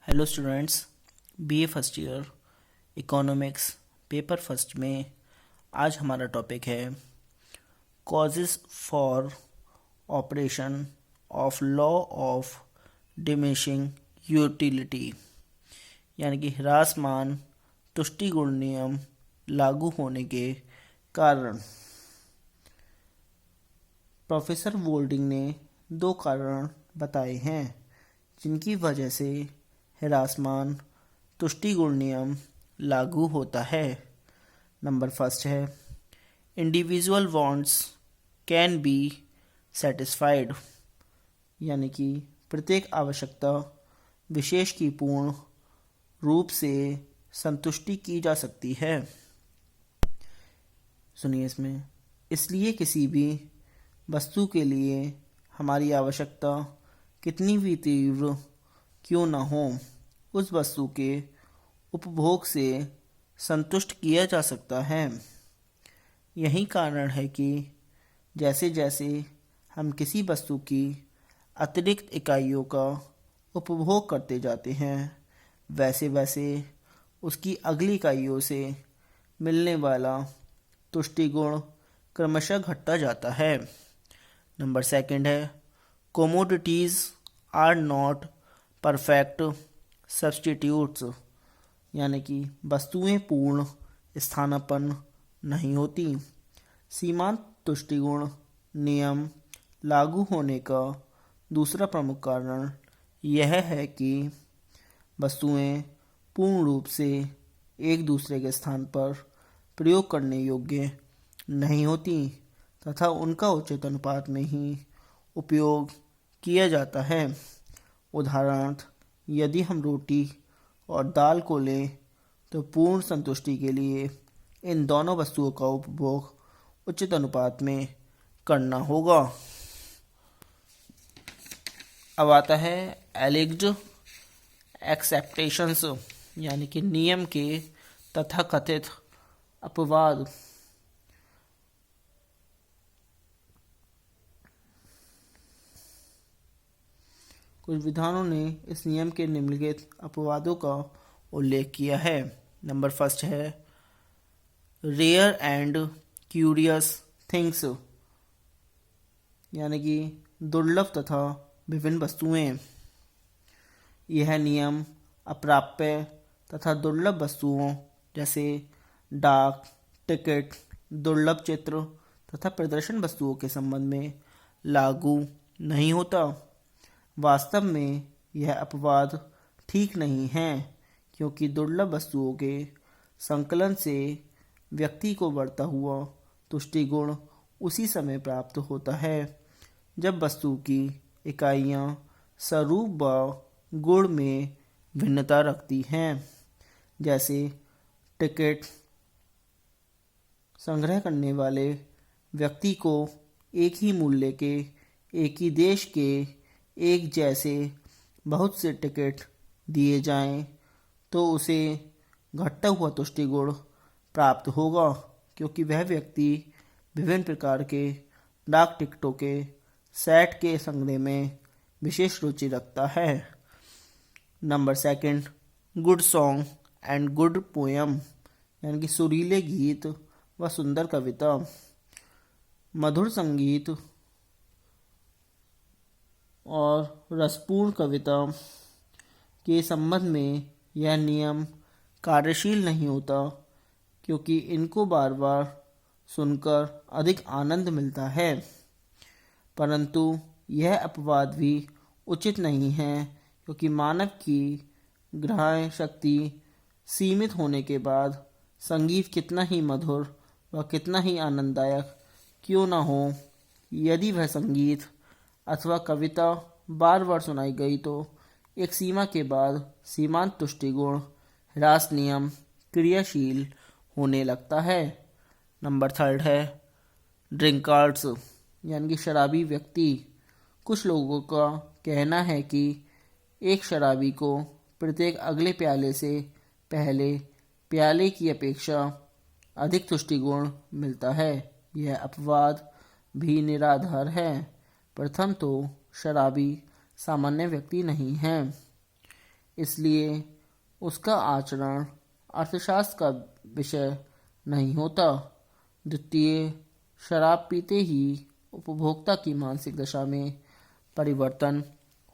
Hello students, BA first year economics paper first में आज हमारा टॉपिक है causes for operation of law of diminishing utility, यानी कि ह्रासमान तुष्टिगुण नियम लागू होने के कारण। प्रोफेसर वोल्डिंग ने दो कारण बताए हैं जिनकी वजह से ह्रासमान तुष्टिगुण नियम लागू होता है। नंबर फर्स्ट है individual wants can be satisfied, यानी कि प्रत्येक आवश्यकता विशेष की पूर्ण रूप से संतुष्टि की जा सकती है। सुनिए इसमें, इसलिए किसी भी वस्तु के लिए हमारी आवश्यकता कितनी भी तीव्र क्यों न हो, उस वस्तु के उपभोग से संतुष्ट किया जा सकता है। यही कारण है कि जैसे जैसे हम किसी वस्तु की अतिरिक्त इकाइयों का उपभोग करते जाते हैं, वैसे वैसे उसकी अगली इकाइयों से मिलने वाला तुष्टिगुण क्रमशः घटता जाता है। नंबर सेकंड है कोमोडिटीज़ आर नॉट परफेक्ट सब्स्टिट्यूट्स, यानी कि वस्तुएं पूर्ण स्थानापन्न नहीं होती। सीमांत तुष्टिगुण नियम लागू होने का दूसरा प्रमुख कारण यह है कि वस्तुएं पूर्ण रूप से एक दूसरे के स्थान पर प्रयोग करने योग्य नहीं होती तथा उनका उचित अनुपात में ही उपयोग किया जाता है। उदाहरणार्थ, यदि हम रोटी और दाल को लें तो पूर्ण संतुष्टि के लिए इन दोनों वस्तुओं का उपभोग उचित अनुपात में करना होगा। अब आता है एलिज्ड एक्सेप्टेशंस, यानी कि नियम के तथाकथित अपवाद। कुछ विद्वानों ने इस नियम के निम्नलिखित अपवादों का उल्लेख किया है। नंबर फर्स्ट है रेयर एंड क्यूरियस थिंग्स, यानी कि दुर्लभ तथा विभिन्न वस्तुएं। यह नियम अप्राप्य तथा दुर्लभ वस्तुओं जैसे डाक टिकट, दुर्लभ चित्र तथा प्रदर्शन वस्तुओं के संबंध में लागू नहीं होता। वास्तव में यह अपवाद ठीक नहीं है, क्योंकि दुर्लभ वस्तुओं के संकलन से व्यक्ति को बढ़ता हुआ तुष्टिगुण उसी समय प्राप्त होता है जब वस्तु की इकाइयाँ स्वरूप व गुण में भिन्नता रखती हैं। जैसे टिकट संग्रह करने वाले व्यक्ति को एक ही मूल्य के, एक ही देश के एक जैसे बहुत से टिकट दिए जाएं तो उसे घटता हुआ तुष्टिगुण प्राप्त होगा, क्योंकि वह व्यक्ति विभिन्न प्रकार के डाक टिकटों के सेट के संग्रह में विशेष रुचि रखता है। Number second good song and good poem, यानी कि सुरीले गीत व सुंदर कविता। मधुर संगीत और रसपूर्ण कविता के संबंध में यह नियम कार्यशील नहीं होता, क्योंकि इनको बार बार सुनकर अधिक आनंद मिलता है। परंतु यह अपवाद भी उचित नहीं है, क्योंकि मानव की ग्रहण शक्ति सीमित होने के बाद संगीत कितना ही मधुर व कितना ही आनंददायक क्यों न हो, यदि वह संगीत अथवा कविता बार बार सुनाई गई तो एक सीमा के बाद सीमांत तुष्टिगुण ह्रास नियम क्रियाशील होने लगता है। नंबर थर्ड है ड्रिंकार्ड्स, यानी कि शराबी व्यक्ति। कुछ लोगों का कहना है कि एक शराबी को प्रत्येक अगले प्याले से पहले प्याले की अपेक्षा अधिक तुष्टिगुण मिलता है। यह अपवाद भी निराधार है। प्रथम तो शराबी सामान्य व्यक्ति नहीं है। इसलिए उसका आचरण अर्थशास्त्र का विषय नहीं होता। द्वितीय, शराब पीते ही उपभोक्ता की मानसिक दशा में परिवर्तन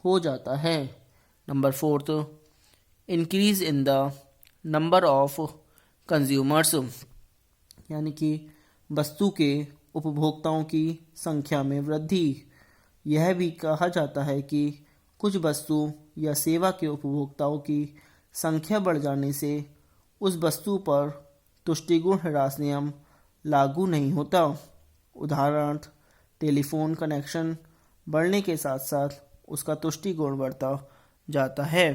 हो जाता है। Number fourth, increase in the number of consumers, यानी कि वस्तु के उपभोक्ताओं की संख्या में वृद्धि। यह भी कहा जाता है कि कुछ वस्तु या सेवा के उपभोक्ताओं की संख्या बढ़ जाने से उस वस्तु पर तुष्टिगुण ह्रास नियम लागू नहीं होता। उदाहरणार्थ, टेलीफोन कनेक्शन बढ़ने के साथ साथ उसका तुष्टिगुण बढ़ता जाता है,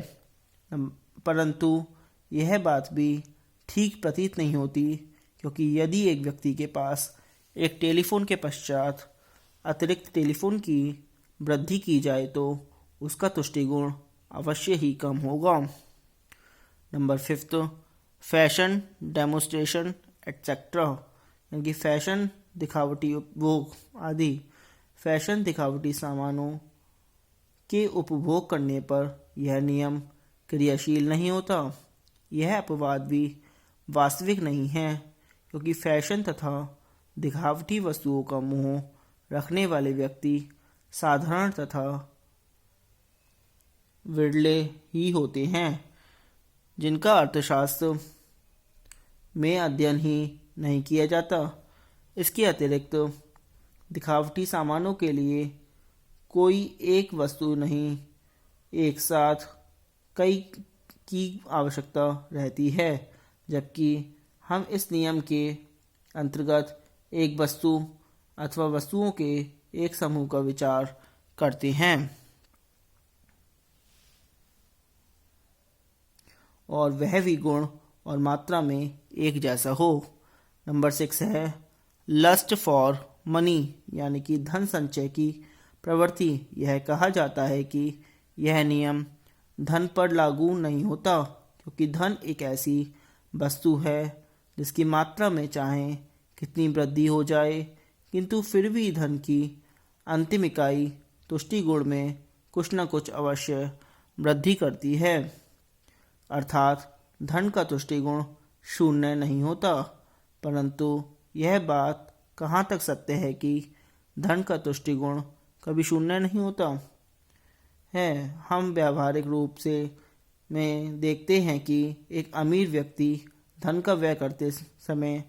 परंतु यह बात भी ठीक प्रतीत नहीं होती, क्योंकि यदि एक व्यक्ति के पास एक टेलीफोन के पश्चात अतिरिक्त टेलीफोन की वृद्धि की जाए तो उसका तुष्टिगुण अवश्य ही कम होगा। Number fifth, fashion demonstration etcetera, यानी कि फैशन दिखावटी उपभोग आदि। फैशन दिखावटी सामानों के उपभोग करने पर यह नियम क्रियाशील नहीं होता। यह अपवाद भी वास्तविक नहीं है, क्योंकि फैशन तथा दिखावटी वस्तुओं का मोह रखने वाले व्यक्ति साधारण तथा विरले ही होते हैं, जिनका अर्थशास्त्र में अध्ययन ही नहीं किया जाता। इसके अतिरिक्त दिखावटी सामानों के लिए कोई एक वस्तु नहीं, एक साथ कई की आवश्यकता रहती है, जबकि हम इस नियम के अंतर्गत एक वस्तु अथवा वस्तुओं के एक समूह का विचार करते हैं और वह भी गुण और मात्रा में एक जैसा हो। नंबर 6 है लस्ट फॉर मनी, यानी कि धन संचय की प्रवृत्ति। यह कहा जाता है कि यह नियम धन पर लागू नहीं होता, क्योंकि धन एक ऐसी वस्तु है जिसकी मात्रा में चाहे कितनी वृद्धि हो जाए, किंतु फिर भी धन की अंतिम इकाई तुष्टि गुण में कुछ न कुछ अवश्य वृद्धि करती है। अर्थात धन का तुष्टि गुण शून्य नहीं होता, परंतु यह बात कहाँ तक सत्य है कि धन का तुष्टि गुण कभी शून्य नहीं होता है। हम व्यावहारिक रूप से में देखते हैं कि एक अमीर व्यक्ति धन का व्यय करते समय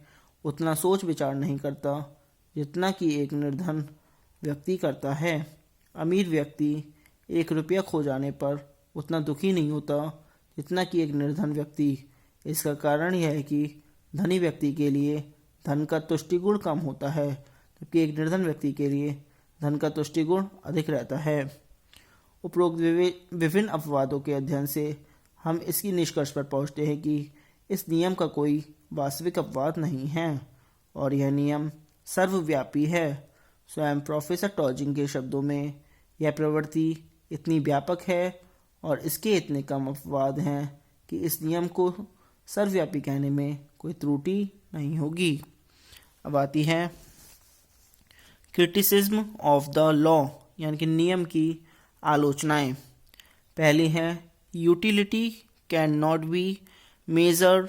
उतना सोच विचार नहीं करता जितना कि एक निर्धन व्यक्ति करता है। अमीर व्यक्ति 1 रुपया खो जाने पर उतना दुखी नहीं होता जितना कि एक निर्धन व्यक्ति। इसका कारण यह है कि धनी व्यक्ति के लिए धन का तुष्टिगुण कम होता है, जबकि एक निर्धन व्यक्ति के लिए धन का तुष्टिगुण अधिक रहता है। उपरोक्त विभिन्न अपवादों के अध्ययन से हम इसकी निष्कर्ष पर पहुंचते हैं कि इस नियम का कोई वास्तविक अपवाद नहीं है और यह नियम सर्वव्यापी है। स्वयं प्रोफेसर टॉजिंग के शब्दों में यह प्रवृत्ति इतनी व्यापक है और इसके इतने कम अपवाद हैं कि इस नियम को सर्वव्यापी कहने में कोई त्रुटि नहीं होगी। अब आती है क्रिटिसिज्म ऑफ द लॉ, यानी कि नियम की आलोचनाएं। पहली है utility can not be measure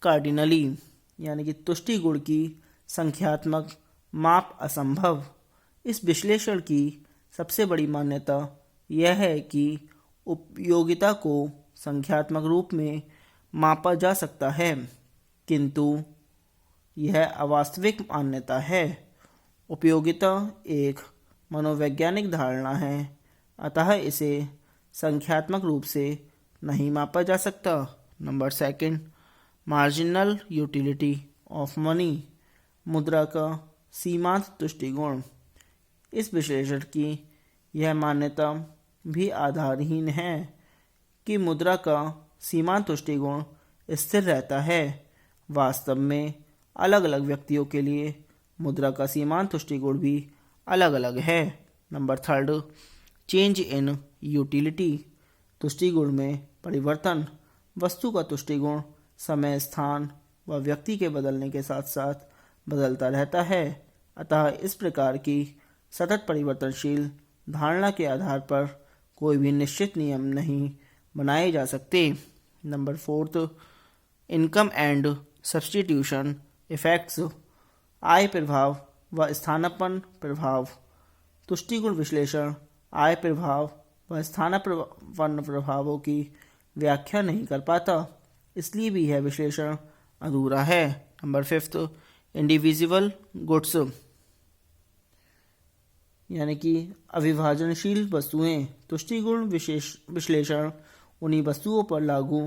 cardinally, यानी कि तुष्टि गुण की संख्यात्मक माप असंभव। इस विश्लेषण की सबसे बड़ी मान्यता यह है कि उपयोगिता को संख्यात्मक रूप में मापा जा सकता है, किंतु यह अवास्तविक मान्यता है। उपयोगिता एक मनोवैज्ञानिक धारणा है, अतः इसे संख्यात्मक रूप से नहीं मापा जा सकता। Number 2, marginal utility of money, मुद्रा का सीमांत तुष्टिगुण। इस विश्लेषण की यह मान्यता भी आधारहीन है कि मुद्रा का सीमांत तुष्टिगुण स्थिर रहता है। वास्तव में अलग अलग व्यक्तियों के लिए मुद्रा का सीमांत तुष्टिगुण भी अलग अलग है। नंबर 3, चेंज इन यूटिलिटी, तुष्टिगुण में परिवर्तन। वस्तु का तुष्टिगुण समय, स्थान व व्यक्ति के बदलने के साथ साथ बदलता रहता है, अतः इस प्रकार की सतत परिवर्तनशील धारणा के आधार पर कोई भी निश्चित नियम नहीं बनाए जा सकते। Number 4, income and substitution effects, आय प्रभाव व स्थानापन्न प्रभाव। तुष्टिगुण विश्लेषण आय प्रभाव व स्थानापन्न प्रभावों की व्याख्या नहीं कर पाता, इसलिए भी यह विश्लेषण अधूरा है। नंबर 5, इंडिविजुअल गुड्स यानी कि अविभाजनशील वस्तुएं। तुष्टिगुण विश्लेषण उन्हीं वस्तुओं पर लागू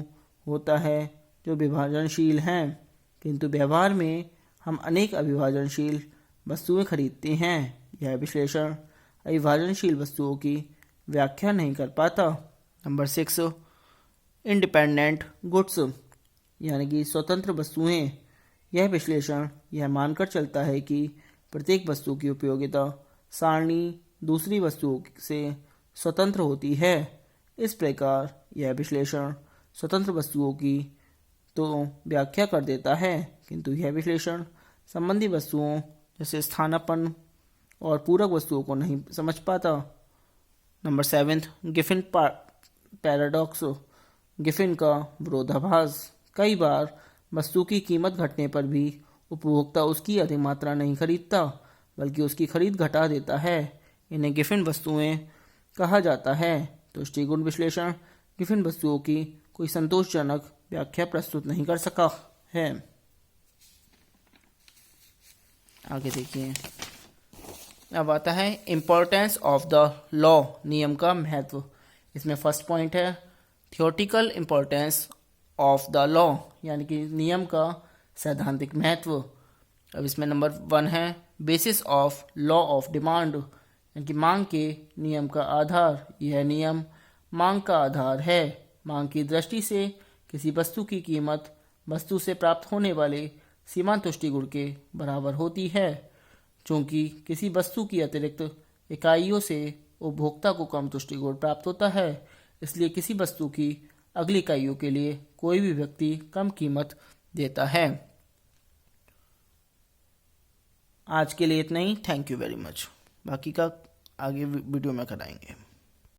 होता है जो विभाजनशील हैं, किंतु व्यवहार में हम अनेक अविभाजनशील वस्तुएं खरीदते हैं। यह विश्लेषण अविभाजनशील वस्तुओं की व्याख्या नहीं कर पाता। नंबर 6, इंडिपेंडेंट गुड्स यानी कि स्वतंत्र वस्तुएं। यह विश्लेषण यह मानकर चलता है कि प्रत्येक वस्तु की उपयोगिता सारणी दूसरी वस्तुओं से स्वतंत्र होती है। इस प्रकार यह विश्लेषण स्वतंत्र वस्तुओं की तो व्याख्या कर देता है, किंतु यह विश्लेषण संबंधी वस्तुओं जैसे स्थानापन्न और पूरक वस्तुओं को नहीं समझ पाता। नंबर 7, गिफिन पैराडॉक्स, गिफिन का विरोधाभास। कई बार वस्तु की कीमत घटने पर भी उपभोक्ता उसकी अधिक मात्रा नहीं खरीदता, बल्कि उसकी खरीद घटा देता है। इन्हें गिफिन वस्तुएं कहा जाता है। तुष्टिगुण विश्लेषण गिफिन वस्तुओं की कोई संतोषजनक व्याख्या प्रस्तुत नहीं कर सका है। आगे देखिए, अब आता है इम्पोर्टेंस ऑफ द लॉ, नियम का महत्व। इसमें फर्स्ट पॉइंट है theoretical importance of the law यानी कि नियम का सैद्धांतिक महत्व। अब इसमें नंबर 1 है basis of law of demand यानी कि मांग के नियम का आधार। यह नियम मांग का आधार है। मांग की दृष्टि से किसी वस्तु की कीमत वस्तु से प्राप्त होने वाले सीमांत तुष्टिगुण के बराबर होती है। चूंकि किसी वस्तु की अतिरिक्त इकाइयों से उपभोक्ता को कम तुष्टिगुण प्राप्त होता है, इसलिए किसी वस्तु की अगली इकाइयों के लिए कोई भी व्यक्ति कम कीमत देता है। आज के लिए इतना ही। Thank you very much. बाकी का आगे वीडियो में कराएंगे।